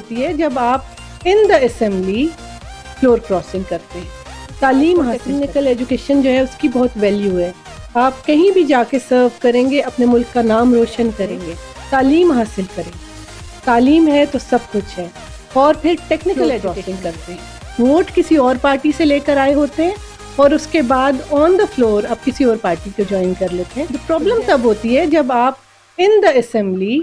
ہوتی ہے جب آپ ان دا اسمبلی فلور کراسنگ کرتے ہیں. تعلیم حاصل ٹیکنیکل ایجوکیشن جو ہے اس کی بہت ویلیو ہے. آپ کہیں بھی جا کے سرو کریں گے، اپنے ملک کا نام روشن کریں گے. تعلیم حاصل کریں، تعلیم ہے تو سب کچھ ہے. اور پھر ٹیکنیکل ایجوکیشن کرتے ہیں. ووٹ کسی اور پارٹی سے لے کر آئے ہوتے ہیں اور اس کے بعد آن دا فلور آپ کسی اور پارٹی کو جوائن کر لیتے ہیں. پرابلم تب ہوتی ہے جب آپ ان دا اسمبلی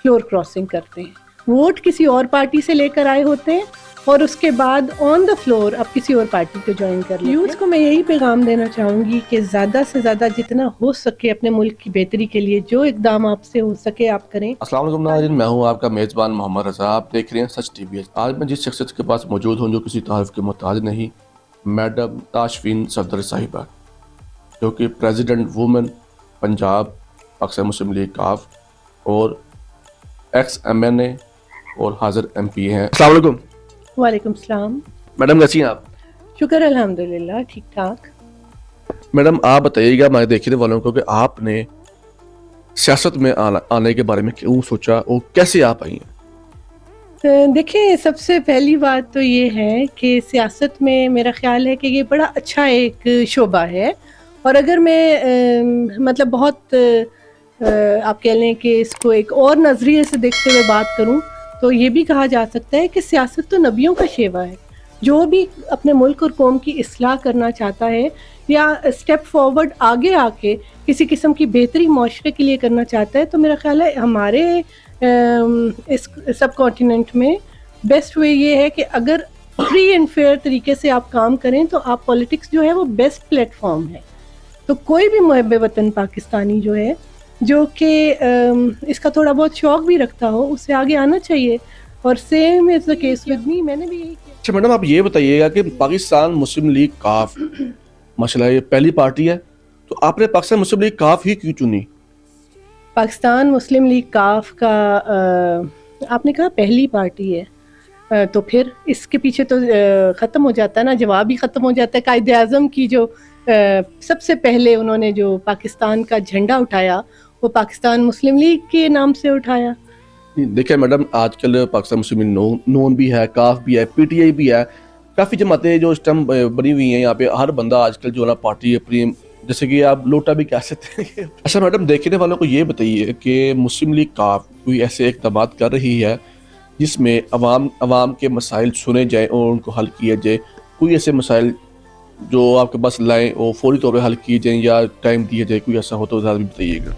فلور کراسنگ کرتے ہیں. ووٹ کسی اور پارٹی سے لے کر آئے ہوتے ہیں اور اس کے بعد آن دا فلور آپ کسی اور پارٹی کو جوائن کر لیتے ہیں. یوتھ کو میں یہی پیغام دینا چاہوں گی کہ زیادہ سے زیادہ جتنا ہو سکے اپنے ملک کی بہتری کے لیے جو اقدام آپ سے ہو سکے آپ کریں. السلام علیکم ناظرین، میں ہوں آپ کا میزبان محمد رضا. آپ دیکھ رہے ہیں سچ ٹی وی. آج میں جس شخصیت کے پاس موجود ہوں جو کسی تعارف کے محتاج نہیں، میڈم تاشفین صفدر صاحبہ، جو کہ پریزیڈنٹ وومن پنجاب پاکستان مسلم لیگ کاف اور ایکس ایم این اے اور حاضر ایم پی ہیں. السلام علیکم. وعلیکم السلام. میڈم کیسی ہیں آپ؟ شکر الحمدللہ ٹھیک ٹھاک. میڈم آپ بتائیے گا ہمارے دیکھنے والوں کو کہ آپ نے سیاست میں آنے کے بارے میں کیوں سوچا اور کیسے آپ آئی ہیں؟ دیکھیں، سب سے پہلی بات تو یہ ہے کہ سیاست میں میرا خیال ہے کہ یہ بڑا اچھا ایک شعبہ ہے. اور اگر میں مطلب بہت آپ کہہ لیں کہ اس کو ایک اور نظریے سے دیکھتے ہوئے بات کروں تو یہ بھی کہا جا سکتا ہے کہ سیاست تو نبیوں کا شیوا ہے. جو بھی اپنے ملک اور قوم کی اصلاح کرنا چاہتا ہے یا اسٹیپ فارورڈ آگے آ کے کسی قسم کی بہتری معاشرے کے لیے کرنا چاہتا ہے، تو میرا خیال ہے ہمارے اس سب کانٹیننٹ میں بیسٹ وے یہ ہے کہ اگر فری اینڈ فیئر طریقے سے آپ کام کریں تو آپ پولیٹکس جو ہے وہ بیسٹ پلیٹ فارم ہے. تو کوئی بھی محب وطن پاکستانی جو ہے جو کہ اس کا تھوڑا بہت شوق بھی رکھتا ہو، اسے آگے آنا چاہیے. اور same is the case with me, میں نے بھی یہی کیا. اچھا میڈم، آپ یہ بتائیے گا کہ پاکستان مسلم لیگ کاف مسئلہ یہ پہلی پارٹی ہے، تو آپ نے پاکستان مسلم لیگ کاف ہی کیوں چنی؟ پاکستان مسلم لیگ کاف کا آپ نے کہا پہلی پارٹی ہے، تو پھر اس کے پیچھے تو ختم ہو جاتا ہے نا، جواب ہی ختم ہو جاتا ہے. قائد اعظم کی جو سب سے پہلے انہوں نے جو پاکستان کا جھنڈا اٹھایا وہ پاکستان مسلم لیگ کے نام سے اٹھایا. دیکھیں میڈم، آج کل پاکستان مسلم لیگ نون بھی ہے، کاف بھی ہے، پی ٹی آئی بھی ہے، کافی جماعتیں جو اس ٹائم بنی ہوئی ہیں. یہاں پہ ہر بندہ آج کل جو ہے نا پارٹی اپنی، جیسے کہ آپ لوٹا بھی کہہ سکتے ہیں. اچھا میڈم، دیکھنے والوں کو یہ بتائیے کہ مسلم لیگ کاف کوئی ایسے اقدامات کر رہی ہے جس میں عوام کے مسائل سنے جائیں اور ان کو حل کیا جائے؟ کوئی ایسے مسائل جو آپ کے پاس لائیں اور فوری طور پہ حل کیے جائیں یا ٹائم دیا جائے، کوئی ایسا ہو تو ذرا بھی بتائیے گا.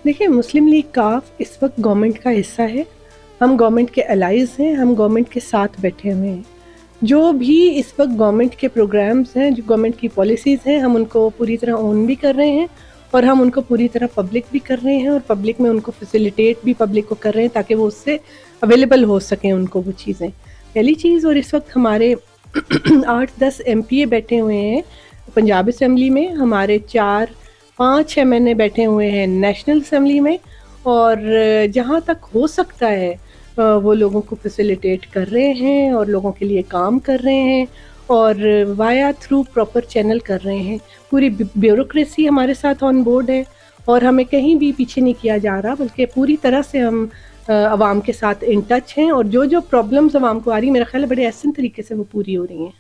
دیکھیں، مسلم لیگ کاف اس وقت گورنمنٹ کا حصہ ہے. ہم گورنمنٹ کے الائز ہیں، ہم گورنمنٹ کے ساتھ بیٹھے ہوئے ہیں. جو بھی اس وقت گورنمنٹ کے پروگرامز ہیں، جو گورنمنٹ کی پالیسیز ہیں، ہم ان کو پوری طرح اون بھی کر رہے ہیں اور ہم ان کو پوری طرح پبلک بھی کر رہے ہیں اور پبلک میں ان کو فیسیلیٹیٹ بھی پبلک کو کر رہے ہیں تاکہ وہ اس سے اویلیبل ہو سکیں ان کو وہ چیزیں. پہلی چیز، اور اس وقت ہمارے 8-10 ایم پی اے بیٹھے ہوئے ہیں پنجاب اسمبلی میں، ہمارے 4-5 ایم این اے بیٹھے ہوئے ہیں نیشنل اسمبلی میں، اور جہاں تک ہو سکتا ہے وہ لوگوں کو فیسیلیٹیٹ کر رہے ہیں اور لوگوں کے لیے کام کر رہے ہیں اور وایا تھرو پراپر چینل کر رہے ہیں. پوری بیوروکریسی ہمارے ساتھ آن بورڈ ہے اور ہمیں کہیں بھی پیچھے نہیں کیا جا رہا، بلکہ پوری طرح سے ہم عوام کے ساتھ ان ٹچ ہیں اور جو جو پرابلمز عوام کو آ رہی، میرا خیال ہے بڑے احسن طریقے سے وہ پوری ہو رہی ہیں.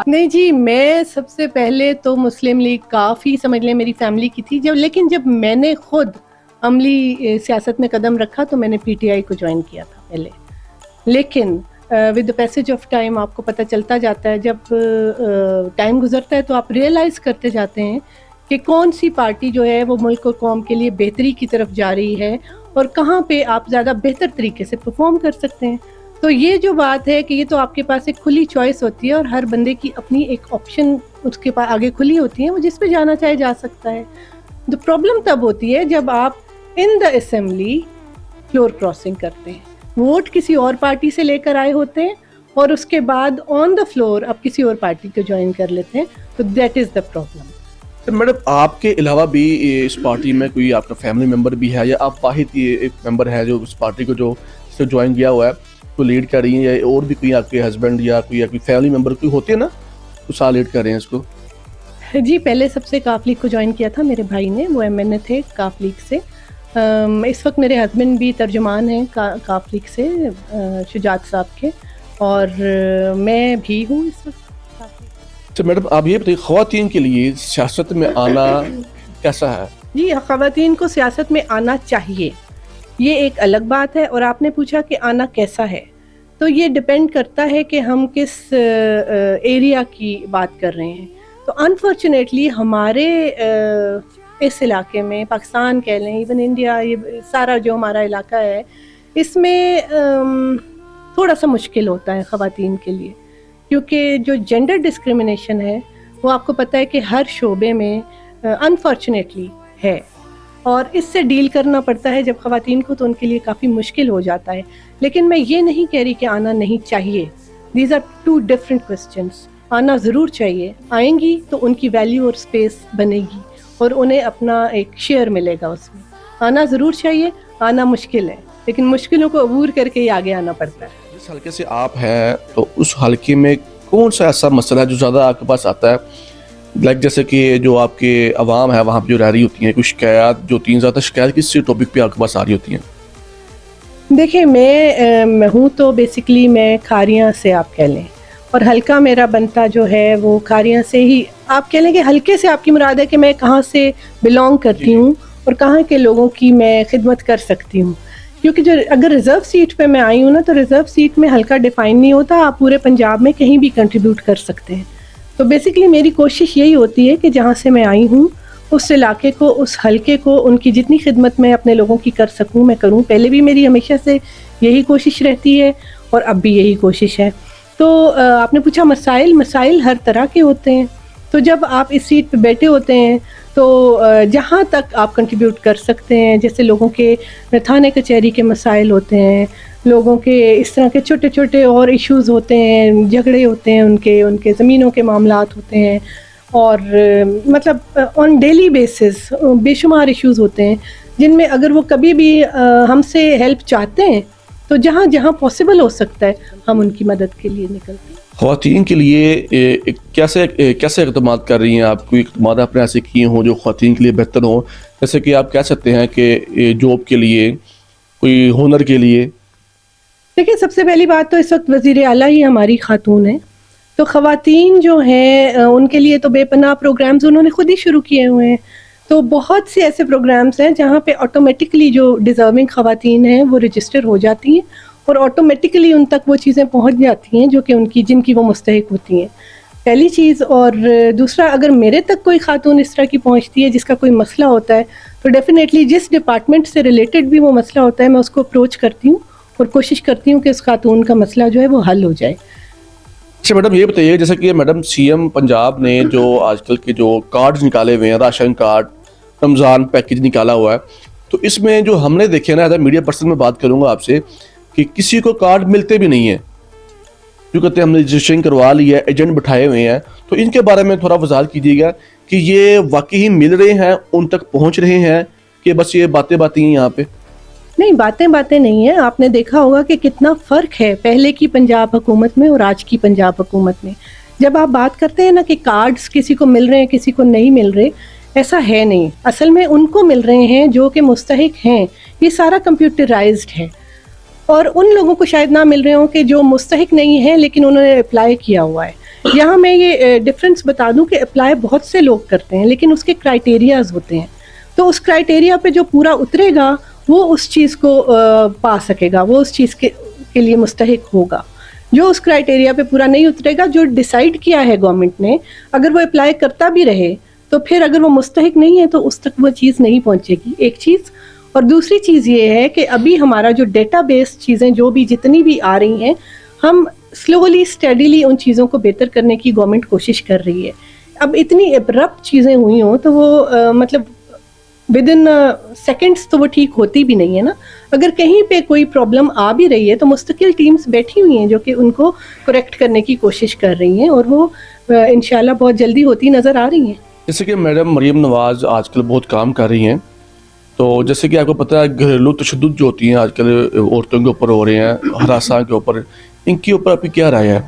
نہیں جی، میں سب سے پہلے تو مسلم لیگ کافی سمجھ لیں میری فیملی کی تھی، لیکن جب میں نے خود عملی سیاست میں قدم رکھا تو میں نے پی ٹی آئی کو جوائن کیا تھا پہلے. لیکن with the passage of time آپ کو پتہ چلتا جاتا ہے، جب ٹائم گزرتا ہے تو آپ ریئلائز کرتے جاتے ہیں کہ کون سی پارٹی جو ہے وہ ملک اور قوم کے لیے بہتری کی طرف جا رہی ہے اور کہاں پہ آپ زیادہ بہتر طریقے سے پرفارم کر سکتے ہیں. تو یہ جو بات ہے کہ یہ تو آپ کے پاس ایک کھلی چوائس ہوتی ہے اور ہر بندے کی اپنی ایک آپشن اس کے پاس آگے کھلی ہوتی ہے، وہ جس پہ جانا چاہے جا سکتا ہے. تو پرابلم تب ہوتی ہے جب آپ ان دا اسمبلی فلور کراسنگ کرتے ہیں. ووٹ کسی اور پارٹی سے لے کر آئے ہوتے ہیں اور اس کے بعد آن دا فلور آپ کسی اور پارٹی کو جوائن کر لیتے ہیں. تو that is the problem. Madam, آپ کے علاوہ بھی اس پارٹی میں کوئی آپ کا فیملی ممبر بھی ہے یا آپ واحد ایک ممبر ہے جو اس پارٹی کو جو جوائن کیا ہوا ہے تو لیڈ کر رہی ہیں، یا اور بھی کوئی آپ کے ہسبینڈ یا کوئی فیملی ممبر کوئی ہوتے ہیں نا تو ساتھ لیڈ کر رہے ہیں اس کو؟ جی، پہلے سب سے کاف لیگ کو جوائن کیا تھا میرے بھائی نے، وہ ایم این اے تھے کاف لیگ سے. اس وقت میرے ہسبینڈ بھی ترجمان ہیں کاف لیگ سے، شجاعت صاحب کے، اور میں بھی ہوں اس وقت۔ اچھا میڈم، آپ یہ بتائیے خواتین کے لیے سیاست میں آنا کیسا ہے؟ جی، خواتین کو سیاست میں آنا چاہیے، یہ ایک الگ بات ہے، اور آپ نے پوچھا کہ آنا کیسا ہے، تو یہ ڈپینڈ کرتا ہے کہ ہم کس ایریا کی بات کر رہے ہیں۔ تو انفارچونیٹلی ہمارے اس علاقے میں، پاکستان کہہ لیں، ایون انڈیا، یہ سارا جو ہمارا علاقہ ہے، اس میں تھوڑا سا مشکل ہوتا ہے خواتین کے لیے، کیونکہ جو جینڈر ڈسکریمنیشن ہے وہ آپ کو پتہ ہے کہ ہر شعبے میں انفارچونیٹلی ہے، اور اس سے ڈیل کرنا پڑتا ہے جب خواتین کو، تو ان کے لیے کافی مشکل ہو جاتا ہے۔ لیکن میں یہ نہیں کہہ رہی کہ آنا نہیں چاہیے، these are two different questions. آنا ضرور چاہیے، آئیں گی تو ان کی ویلیو اور اسپیس بنے گی، اور انہیں اپنا ایک شیئر ملے گا اس میں۔ آنا ضرور چاہیے، آنا مشکل ہے، لیکن مشکلوں کو عبور کر کے ہی آگے آنا پڑتا ہے۔ جس حلقے سے آپ ہیں تو اس حلقے میں کون سا ایسا مسئلہ ہے جو زیادہ آپ کے پاس آتا ہے؟ لائک جیسے کہ جو آپ کے عوام ہے وہاں پہ جو رہ رہی ہوتی ہیں، کچھ شکایات جو تین زیادہ شکایت کس ٹاپک پہ آپ کے پاس آ رہی ہوتی ہیں؟ دیکھیں، میں ہوں تو بیسکلی میں کھاریاں سے آپ کہہ لیں، اور حلقہ میرا بنتا جو ہے وہ کھاریاں سے ہی، آپ کہہ لیں کہ حلقے سے آپ کی مراد ہے کہ میں کہاں سے بلانگ کرتی ہوں اور کہاں کے لوگوں کی میں خدمت کر سکتی ہوں، کیونکہ جو اگر ریزرو سیٹ پہ میں آئی ہوں نا، تو ریزرو سیٹ میں حلقہ ڈیفائن نہیں ہوتا، آپ پورے پنجاب میں کہیں بھی کنٹریبیوٹ کر سکتے ہیں۔ تو بیسکلی میری کوشش یہی ہوتی ہے کہ جہاں سے میں آئی ہوں اس علاقے کو، اس حلقے کو، ان کی جتنی خدمت میں اپنے لوگوں کی کر سکوں میں کروں۔ پہلے بھی میری ہمیشہ سے یہی کوشش رہتی ہے، اور اب بھی یہی کوشش ہے۔ تو آپ نے پوچھا مسائل ہر طرح کے ہوتے ہیں، تو جب آپ اس سیٹ پہ بیٹھے ہوتے ہیں تو جہاں تک آپ کنٹریبیوٹ کر سکتے ہیں، جیسے لوگوں کے تھانے کچہری کے مسائل ہوتے ہیں، لوگوں کے اس طرح کے چھوٹے چھوٹے اور ایشوز ہوتے ہیں، جھگڑے ہوتے ہیں، ان کے زمینوں کے معاملات ہوتے ہیں، اور مطلب آن ڈیلی بیسس بے شمار ایشوز ہوتے ہیں، جن میں اگر وہ کبھی بھی ہم سے ہیلپ چاہتے ہیں تو جہاں جہاں پاسبل ہو سکتا ہے ہم ان کی مدد کے لیے نکلتے ہیں۔ خواتین کے لیے کیسے اقدامات کر رہی ہیں آپ؟ کوئی اقدامات آپ نے ایسے کیے ہوں جو خواتین کے لیے بہتر ہوں؟ جیسے کہ آپ کہہ سکتے ہیں کہ جاب کے لیے، کوئی ہنر کے لیے۔ دیکھیں، سب سے پہلی بات تو اس وقت وزیر اعلیٰ ہی ہماری خاتون ہیں، تو خواتین جو ہیں ان کے لیے تو بے پناہ پروگرامز انہوں نے خود ہی شروع کیے ہوئے ہیں۔ تو بہت سے ایسے پروگرامز ہیں جہاں پہ آٹومیٹکلی جو ڈیزرونگ خواتین ہیں وہ رجسٹر ہو جاتی ہیں، اور آٹومیٹکلی ان تک وہ چیزیں پہنچ جاتی ہیں جو کہ جن کی وہ مستحق ہوتی ہیں، پہلی چیز۔ اور دوسرا، اگر میرے تک کوئی خاتون اس طرح کی پہنچتی ہے جس کا کوئی مسئلہ ہوتا ہے، تو ڈیفینیٹلی جس ڈپارٹمنٹ سے ریلیٹڈ بھی وہ مسئلہ ہوتا ہے، میں اس کو اپروچ کرتی ہوں اور کوشش کرتی ہوں کہ اس خاتون کا مسئلہ جو ہے وہ حل ہو جائے۔ اچھا میڈم، یہ بتائیے جیسے کہ میڈم سی ایم پنجاب نے جو آج کل کے جو کارڈز نکالے ہوئے ہیں، راشن کارڈ، رمضان پیکج نکالا ہوا ہے، تو اس میں جو ہم نے دیکھے نا، میڈیا پرسن میں بات کروں گا آپ سے، کہ کسی کو کارڈ ملتے بھی نہیں ہیں، جو کہتے ہیں ہم نے رجسٹریشن کروا لی ہے، ایجنٹ بٹھائے ہوئے ہیں، تو ان کے بارے میں تھوڑا وضاحت کیجیے گا کہ یہ واقعی مل رہے ہیں، ان تک پہنچ رہے ہیں، کہ بس یہ باتیں ہیں یہاں پہ؟ نہیں، باتیں نہیں ہیں، آپ نے دیکھا ہوگا کہ کتنا فرق ہے پہلے کی پنجاب حکومت میں اور آج کی پنجاب حکومت میں۔ جب آپ بات کرتے ہیں نا کہ کارڈز کسی کو مل رہے ہیں کسی کو نہیں مل رہے، ایسا ہے نہیں، اصل میں ان کو مل رہے ہیں جو کہ مستحق ہیں، یہ سارا کمپیوٹرائزڈ ہے، اور ان لوگوں کو شاید نہ مل رہے ہوں کہ جو مستحق نہیں ہیں لیکن انہوں نے اپلائی کیا ہوا ہے۔ یہاں میں یہ ڈفرینس بتا دوں کہ اپلائی بہت سے لوگ کرتے ہیں لیکن اس کے کرائٹیریاز ہوتے ہیں، تو اس کرائٹیریا پہ جو پورا اترے گا وہ اس چیز کو پا سکے گا، وہ اس چیز کے لیے مستحق ہوگا۔ جو اس کرائٹیریا پہ پورا نہیں اترے گا، جو ڈیسائیڈ کیا ہے گورنمنٹ نے، اگر وہ اپلائی کرتا بھی رہے تو پھر اگر وہ مستحق نہیں ہے تو اس تک وہ چیز نہیں پہنچے گی، ایک چیز۔ اور دوسری چیز یہ ہے کہ ابھی ہمارا جو ڈیٹا بیس چیزیں جو بھی جتنی بھی آ رہی ہیں، ہم سلولی اسٹڈیلی ان چیزوں کو بہتر کرنے کی گورنمنٹ کوشش کر رہی ہے۔ اب اتنی ابرپٹ چیزیں ہوئی ہوں تو وہ مطلب ود ان سیکنڈس تو وہ ٹھیک ہوتی بھی نہیں ہے نا۔ اگر کہیں پہ کوئی پرابلم آ بھی رہی ہے تو مستقل ٹیمز بیٹھی ہوئی ہیں جو کہ ان کو کریکٹ کرنے کی کوشش کر رہی ہیں، اور وہ انشاءاللہ بہت جلدی ہوتی نظر آ رہی ہیں۔ جیسے کہ میڈم مریم نواز آج کل بہت کام کر رہی ہیں، تو جیسے کہ آپ کو پتہ ہے گھریلو تشدد جو ہوتی ہیں آج کل عورتوں کے اوپر ہو رہے ہیں، ہراساں کے اوپر، ان کے اوپر آپ کی کیا رائے ہے؟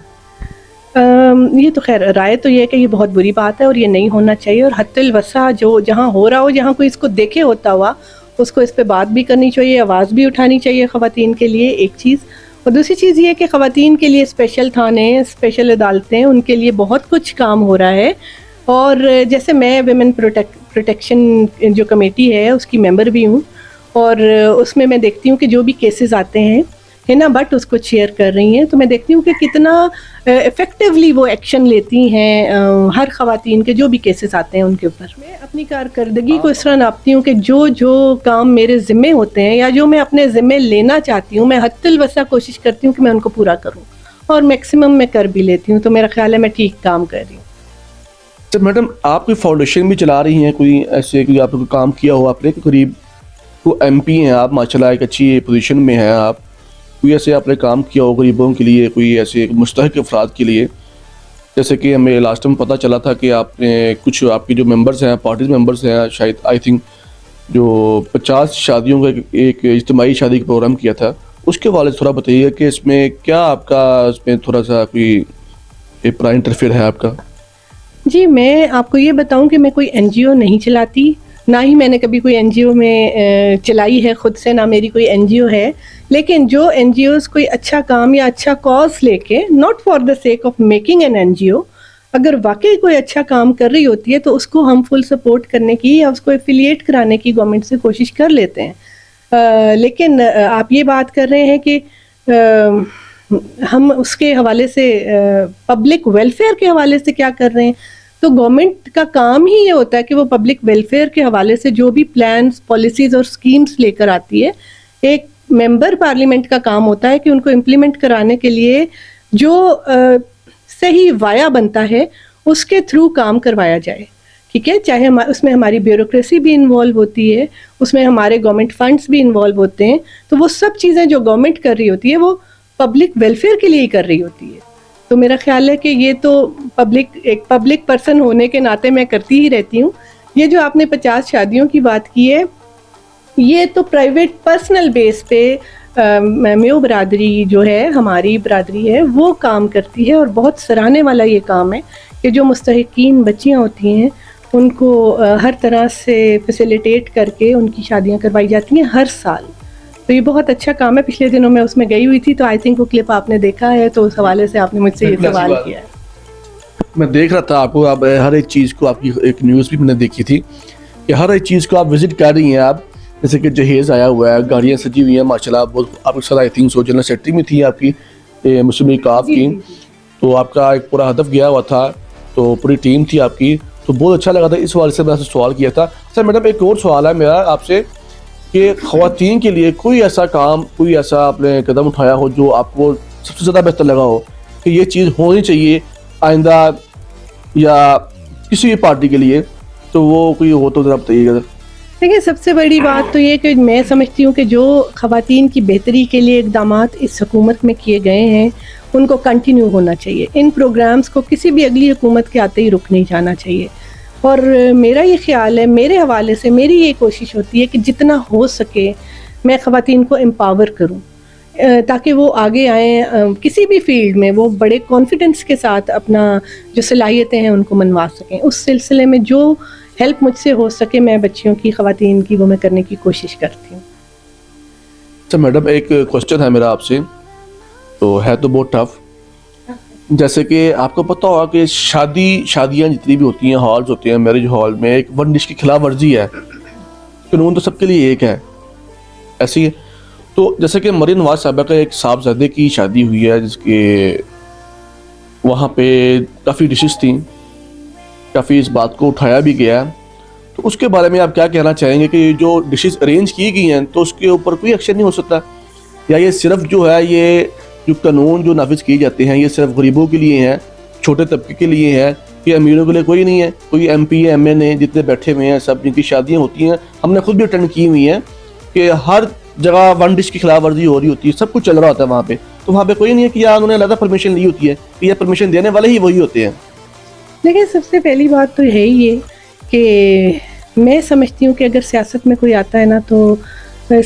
یہ تو خیر رائے تو یہ ہے کہ یہ بہت بری بات ہے اور یہ نہیں ہونا چاہیے، اور حد الوسع جو جہاں ہو رہا ہو، جہاں کوئی اس کو دیکھے ہوتا ہوا اس کو اس پہ بات بھی کرنی چاہیے, آواز بھی اٹھانی چاہیے خواتین کے لیے, ایک چیز. اور دوسری چیز یہ کہ خواتین کے لیے اسپیشل تھانے, اسپیشل عدالتیں, ان کے لیے بہت کچھ کام ہو رہا ہے. اور جیسے میں ویمن پروٹیکشن جو کمیٹی ہے اس کی ممبر بھی ہوں, اور اس میں دیکھتی ہوں کہ جو بھی کیسز آتے ہیں ہنا بٹ اس کو شیئر کر رہی ہیں, تو میں دیکھتی ہوں کہ کتنا افیکٹولی وہ ایکشن لیتی ہیں ہر خواتین کے جو بھی کیسز آتے ہیں ان کے اوپر. میں اپنی کارکردگی کو اس طرح ناپتی ہوں کہ جو کام میرے ذمے ہوتے ہیں یا جو میں اپنے ذمے لینا چاہتی ہوں, میں حد الوسع کوشش کرتی ہوں کہ میں ان کو پورا کروں, اور میکسیمم میں کر بھی لیتی ہوں. تو میرا خیال ہے میں ٹھیک کام کر رہی ہوں. تو میڈم آپ کوئی فاؤنڈیشن بھی چلا رہی ہیں, کوئی ایسے کوئی آپ نے کام کیا ہو آپ نے, قریب تو ایم پی ہیں آپ ماشاء اللہ, ایک اچھی پوزیشن میں ہیں آپ, کوئی ایسے آپ نے کام کیا ہو غریبوں کے لیے, کوئی ایسے مستحق افراد کے لیے؟ جیسے کہ ہمیں لاسٹ ٹائم پتہ چلا تھا کہ آپ نے کچھ آپ کی جو ممبرز ہیں, پارٹیز ممبرز ہیں, شاید آئی تھنک جو 50 شادیوں کا ایک اجتماعی شادی کا پروگرام کیا تھا, اس کے حوالے سے تھوڑا بتائیے کہ اس میں کیا آپ کا اس میں تھوڑا سا کوئی پرا انٹرفیئر ہے آپ کا؟ جی, میں آپ کو یہ بتاؤں کہ میں کوئی این جی او نہیں چلاتی, نہ ہی میں نے کبھی کوئی این جی او میں چلائی ہے خود سے, نہ میری کوئی این جی او ہے. لیکن جو این جی اوز کوئی اچھا کام یا اچھا کاز لے کے, not for the sake of making N NGO, اگر واقعی کوئی اچھا کام کر رہی ہوتی ہے تو اس کو ہم فل سپورٹ کرنے کی یا اس کو ایفیلیٹ کرانے کی گورنمنٹ سے کوشش کر لیتے ہیں. لیکن آپ یہ بات کر رہے ہیں کہ ہم اس کے حوالے سے پبلک ویلفیئر کے حوالے سے کیا کر رہے ہیں, تو گورنمنٹ کا کام ہی یہ ہوتا ہے کہ وہ پبلک ویلفیئر کے حوالے سے جو بھی پلانز, پالیسیز اور اسکیمز لے کر آتی ہے, ایک ممبر پارلیمنٹ کا کام ہوتا ہے کہ ان کو امپلیمنٹ کرانے کے لیے جو صحیح وایا بنتا ہے اس کے تھرو کام کروایا جائے. ٹھیک ہے, چاہے اس میں ہماری بیوروکریسی بھی انوالو ہوتی ہے, اس میں ہمارے گورنمنٹ فنڈس بھی انوالو ہوتے ہیں, تو وہ سب چیزیں جو گورنمنٹ کر رہی ہوتی ہے وہ پبلک ویلفیئر کے لیے ہی کر رہی ہوتی ہے. تو میرا خیال ہے کہ یہ تو ایک پبلک پرسن ہونے کے ناطے میں کرتی ہی رہتی ہوں. یہ جو آپ نے 50 شادیوں کی بات کی ہے, یہ تو پرائیویٹ پرسنل بیس پہ میو برادری جو ہے, ہماری برادری ہے, وہ کام کرتی ہے, اور بہت سراہنے والا یہ کام ہے کہ جو مستحقین بچیاں ہوتی ہیں ان کو ہر طرح سے فیسیلیٹیٹ کر کے ان کی شادیاں کروائی جاتی ہیں ہر سال. تو یہ بہت اچھا کام ہے. پچھلے دنوں میں اس میں گئی ہوئی تھی, تو آئی تھنک وہ کلپ آپ نے دیکھا ہے, تو اس حوالے سے آپ نے مجھ سے یہ سوال کیا ہے. میں دیکھ رہا تھا آپ کو, آپ ہر ایک چیز کو, آپ کی ایک نیوز بھی میں نے دیکھی تھی کہ ہر ایک چیز کو آپ وزٹ کر رہی ہیں. آپ جیسے کہ جہیز آیا ہوا ہے, گاڑیاں سجی ہوئی ہیں ماشاء اللہ, بہت آپ کے ساتھ I think so general secretary میں تھی آپ کی مسلم لیگ کاف کی, تو آپ کا ایک پورا ہدف گیا ہوا تھا, تو پوری ٹیم تھی آپ کی, تو بہت اچھا لگا تھا. اس حوالے سے میں آپ سے سوال کیا تھا. سر میڈم ایک اور سوال ہے میرا آپ سے کہ خواتین کے لیے کوئی ایسا کام, کوئی ایسا آپ نے قدم اٹھایا ہو جو آپ کو سب سے زیادہ بہتر لگا ہو کہ یہ چیز ہونی چاہیے آئندہ یا کسی بھی پارٹی کے لیے, تو وہ کوئی ہو تو ذرا بتائیے گا. دیکھیں, سب سے بڑی بات تو یہ کہ میں سمجھتی ہوں کہ جو خواتین کی بہتری کے لیے اقدامات اس حکومت میں کیے گئے ہیں ان کو کنٹینیو ہونا چاہیے. ان پروگرامز کو کسی بھی اگلی حکومت کے آتے ہی رک نہیں جانا چاہیے. اور میرا یہ خیال ہے, میرے حوالے سے میری یہ کوشش ہوتی ہے کہ جتنا ہو سکے میں خواتین کو امپاور کروں, تاکہ وہ آگے آئیں کسی بھی فیلڈ میں, وہ بڑے کانفیڈنس کے ساتھ اپنا جو صلاحیتیں ہیں ان کو منوا سکیں. اس سلسلے میں جو ہیلپ مجھ سے ہو سکے میں بچیوں کی, خواتین کی, وہ میں کرنے کی کوشش کرتی ہوں. اچھا میڈم, ایک کوشچن ہے میرا آپ سے, تو ہے تو بہت ٹف. جیسے کہ آپ کو پتہ ہوگا کہ شادیاں جتنی بھی ہوتی ہیں, ہالز ہوتے ہیں, میرج ہال میں ایک ورزش کی خلاف ورزی ہے. قانون تو سب کے لیے ایک ہے, ایسی ہے. تو جیسے کہ مریم نواز صاحبہ کا ایک صاحبزادے کی شادی ہوئی ہے, جس کے وہاں پہ کافی ڈشز تھیں, کافی اس بات کو اٹھایا بھی گیا. تو اس کے بارے میں آپ کیا کہنا چاہیں گے کہ جو ڈشز ارینج کی گئی ہیں تو اس کے اوپر کوئی ایکشن نہیں ہو سکتا, یا یہ صرف جو ہے یہ جو قانون جو نافذ کیے جاتے ہیں یہ صرف غریبوں کے لیے ہیں, چھوٹے طبقے کے لیے ہیں, کہ امیروں کے لیے کوئی نہیں ہے؟ کوئی ایم پی ایم این اے جتنے بیٹھے ہوئے ہیں سب جن کی شادیاں ہوتی ہیں, ہم نے خود بھی اٹینڈ کی ہوئی ہیں, کہ ہر جگہ ون ڈش کی خلاف ورزی ہو رہی ہوتی ہے, سب کچھ چل رہا ہوتا ہے وہاں پہ. تو وہاں پہ کوئی نہیں ہے کہ یا انہوں نے علیحدہ پرمیشن لی ہوتی ہے, کہ یہ پرمیشن دینے والے ہی وہی ہوتے ہیں. لیکن سب سے پہلی بات تو ہے یہ کہ میں سمجھتی ہوں کہ اگر سیاست میں کوئی آتا ہے نا, تو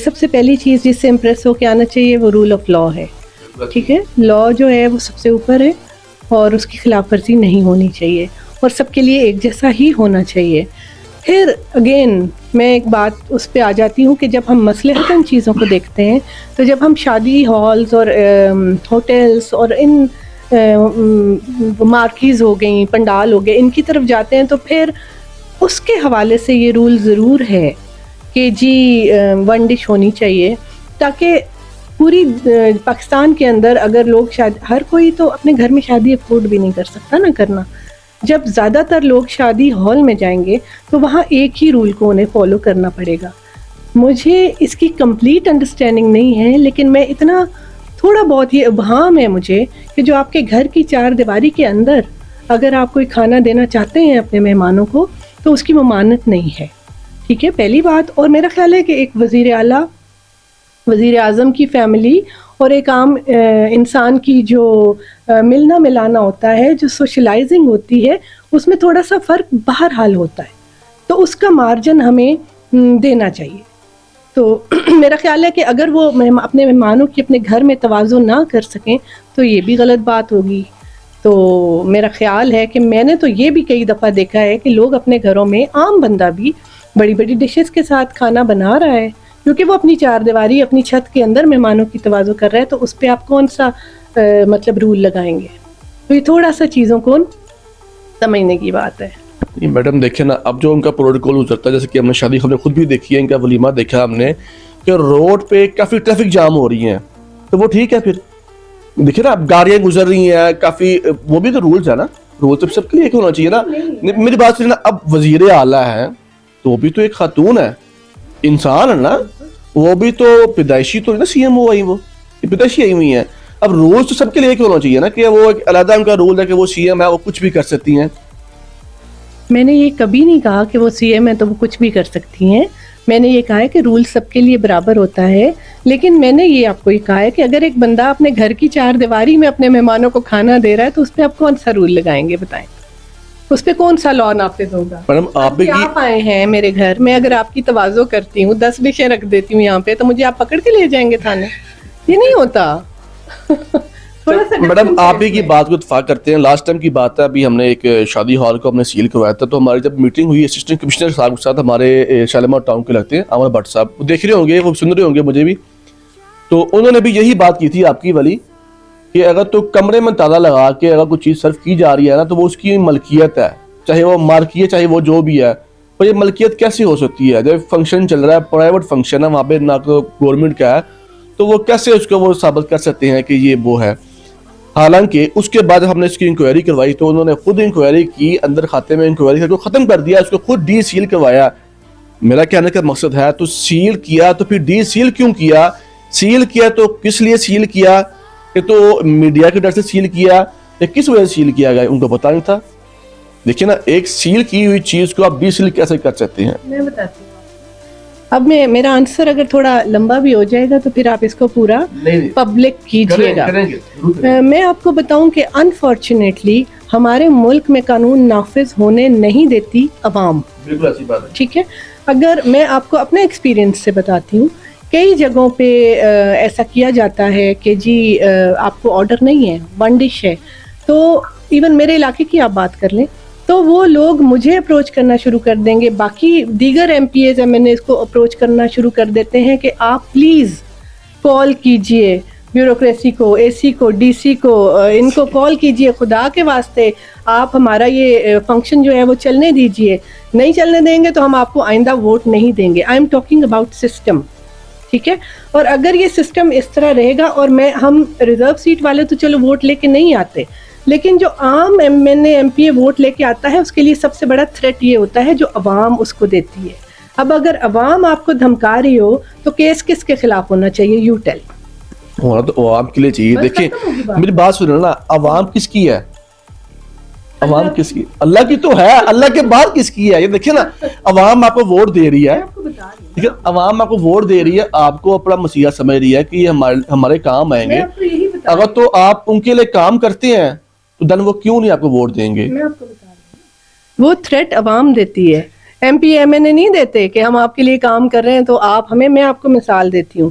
سب سے پہلی چیز جس سے امپریس ہو کے آنا چاہیے وہ رول آف لا ہے. ٹھیک ہے, لا جو ہے وہ سب سے اوپر ہے, اور اس کی خلاف ورزی نہیں ہونی چاہیے, اور سب کے لیے ایک جیسا ہی ہونا چاہیے. پھر اگین میں ایک بات اس پہ آ جاتی ہوں کہ جب ہم مصلحتاً چیزوں کو دیکھتے ہیں تو جب ہم شادی ہالز اور ہوٹلس اور ان مارکیز ہو گئیں، پنڈال ہو گئے، ان کی طرف جاتے ہیں تو پھر اس کے حوالے سے یہ رول ضرور ہے کہ جی ون ڈش ہونی چاہیے، تاکہ پوری پاکستان کے اندر اگر لوگ ہر کوئی تو اپنے گھر میں شادی افورڈ بھی نہیں کر سکتا نا کرنا. جب زیادہ تر لوگ شادی ہال میں جائیں گے تو وہاں ایک ہی رول کو انہیں فالو کرنا پڑے گا. مجھے اس کی کمپلیٹ انڈرسٹینڈنگ نہیں ہے، لیکن میں اتنا تھوڑا بہت یہ ابہام ہے مجھے کہ جو آپ کے گھر کی چار دیواری کے اندر اگر آپ کوئی کھانا دینا چاہتے ہیں اپنے مہمانوں کو تو اس کی ممانعت نہیں ہے. ٹھیک ہے، پہلی بات. اور میرا خیال ہے کہ ایک وزیر اعلیٰ، وزیر اعظم کی فیملی اور ایک عام انسان کی جو ملنا ملانا ہوتا ہے، جو سوشلائزنگ ہوتی ہے، اس میں تھوڑا سا فرق بہرحال ہوتا ہے، تو اس کا مارجن ہمیں دینا چاہیے. تو میرا خیال ہے کہ اگر وہ اپنے مہمانوں کی اپنے گھر میں تواضع نہ کر سکیں تو یہ بھی غلط بات ہوگی. تو میرا خیال ہے کہ میں نے تو یہ بھی کئی دفعہ دیکھا ہے کہ لوگ اپنے گھروں میں، عام بندہ بھی بڑی بڑی ڈشز کے ساتھ کھانا بنا رہا ہے کیونکہ وہ اپنی چار دیواری، اپنی چھت کے اندر مہمانوں کی تواضع کر رہا ہے، تو اس پہ آپ کون سا مطلب رول لگائیں گے؟ تو یہ تھوڑا سا چیزوں کو سمجھنے کی بات ہے. میڈم دیکھیں نا، اب جو ان کا پروٹوکول اترتا ہے، جیسے کہ ہم نے شادی خبریں خود بھی دیکھی ہے، ان کا ولیمہ دیکھا ہم نے کہ روڈ پہ کافی ٹریفک جام ہو رہی ہیں، تو وہ ٹھیک ہے. پھر دیکھیں نا، اب گاڑیاں گزر رہی ہیں کافی، وہ بھی تو رولز ہے نا، رول تو سب کے لیے ہونا چاہیے نا. میری بات سنیں نا، اب وزیر اعلیٰ ہے تو وہ بھی تو ایک خاتون ہے، انسان ہے نا، وہ بھی تو پیدائشی تو نا سی ایم او آئی، وہ پیدائشی آئی ہوئی ہیں. اب رولز تو سب کے لیے ہونا چاہیے نا، کہ وہ ایک علیحدہ ان کا رول ہے کہ وہ سی ایم ہے، وہ کچھ بھی کر سکتی ہیں. میں نے یہ کبھی نہیں کہا کہ وہ سی ایم ہے تو وہ کچھ بھی کر سکتی ہیں. میں نے یہ کہا ہے کہ رول سب کے لیے برابر ہوتا ہے، لیکن میں نے یہ آپ کو یہ کہا ہے کہ اگر ایک بندہ اپنے گھر کی چار دیواری میں اپنے مہمانوں کو کھانا دے رہا ہے تو اس پہ آپ کون سا رول لگائیں گے؟ بتائیں، اس پہ کون سا لا نافذ ہوگا؟ میڈم آپ آئے ہیں میرے گھر میں، اگر آپ کی تواضع کرتی ہوں، 10 ڈشیں رکھ دیتی ہوں یہاں پہ، تو مجھے آپ پکڑ کے لے جائیں گے تھانے؟ یہ نہیں ہوتا. میڈم آپ ہی کی بات کو اتفاق کرتے ہیں. لاسٹ ٹائم کی بات ہے، ابھی ہم نے ایک شادی ہال کو ہم نے سیل کروایا تھا، تو ہماری جب میٹنگ ہوئی اسسٹنٹ کمشنر صاحب کے ساتھ، ہمارے شالیمار ٹاؤن کے لگتے ہیں عمر بٹ صاحب، وہ دیکھ رہے ہوں گے، وہ سن رہے ہوں گے مجھے بھی، تو انہوں نے بھی یہی بات کی تھی آپ کی والی کہ اگر تو کمرے میں تالا لگا کے اگر کوئی چیز سرو کی جا رہی ہے نا، تو وہ اس کی ملکیت ہے، چاہے وہ مارکی ہے، چاہے وہ جو بھی ہے. پر یہ ملکیت کیسے ہو سکتی ہے جب فنکشن چل رہا ہے، پرائیویٹ فنکشن ہے، وہاں پہ نہ گورنمنٹ کا ہے، تو وہ کیسے اس کو وہ ثابت کر سکتے ہیں کہ یہ وہ ہے؟ حالانکہ اس کے بعد ہم نے اس کی انکوائری کروائی تو انہوں نے خود انکوائری کی، اندر کھاتے میں انکوائری کر کے ختم کر دیا، اس کو خود ڈی سیل کروایا. میرا کہنے کا مقصد ہے، تو سیل کیا تو پھر ڈی سیل کیوں کیا؟ سیل کیا تو کس لیے سیل کیا؟ کہ تو میڈیا کے ڈر سے سیل کیا یا کس وجہ سے سیل کیا گیا؟ ان کو پتا نہیں تھا. دیکھیں نا، ایک سیل کی ہوئی چیز کو آپ ڈی سیل کیسے کر سکتے ہیں؟ میں بتاتی ہوں. اب میرا آنسر اگر تھوڑا لمبا بھی ہو جائے گا تو پھر آپ اس کو پورا پبلک کیجئے گا. میں آپ کو بتاؤں کہ انفارچونیٹلی ہمارے ملک میں قانون نافذ ہونے نہیں دیتی عوام. بالکل ایسی بات ہے. ٹھیک ہے، اگر میں آپ کو اپنے ایکسپیرینس سے بتاتی ہوں، کئی جگہوں پہ ایسا کیا جاتا ہے کہ جی آپ کو آرڈر نہیں ہے، ون ڈش ہے. تو ایون میرے علاقے کی آپ بات کر لیں تو وہ لوگ مجھے اپروچ کرنا شروع کر دیں گے، باقی دیگر MPAs MNAs کو اپروچ کرنا شروع کر دیتے ہیں کہ آپ پلیز کال کیجئے بیوروکریسی کو، اے سی کو، ڈی سی کو، ان کو کال کیجئے، خدا کے واسطے آپ ہمارا یہ فنکشن جو ہے وہ چلنے دیجئے. نہیں چلنے دیں گے تو ہم آپ کو آئندہ ووٹ نہیں دیں گے. I am talking about system. ٹھیک ہے، اور اگر یہ سسٹم اس طرح رہے گا، اور ہم ریزرو سیٹ والے تو چلو ووٹ لے کے نہیں آتے، لیکن جو عام MNA MPA vote لے کے آتا ہے، اس کے لیے سب سے بڑا تھریٹ یہ ہوتا ہے جو عوام اس کو دیتی ہے. اب اگر عوام آپ کو دھمکا رہی ہو تو کیس کس کے خلاف ہونا چاہیے؟ You tell. ہونا تو عوام کے لیے چاہیے. دیکھیں میری بات سنیں نا، عوام کس کی ہے؟ عوام کس کی؟ اللہ کی تو ہے، اللہ کے بعد کس کی ہے؟ یہ دیکھیں نا، عوام آپ کو ووٹ دے رہی ہے، لیکن عوام آپ کو ووٹ دے رہی ہے، آپ کو اپنا مسیحا سمجھ رہی ہے کہ یہ ہمارے کام آئیں گے. اگر تو آپ ان کے لیے کام کرتے ہیں تو دن وہ کیوں نہیں آپ کو ووٹ دیں گے؟ میں آپ کو بتا رہی ہوں، وہ تھریٹ عوام دیتی ہے، ایم پی ایم این اے نہیں دیتے کہ ہم آپ کے لیے کام کر رہے ہیں تو آپ ہمیں. میں آپ کو مثال دیتی ہوں،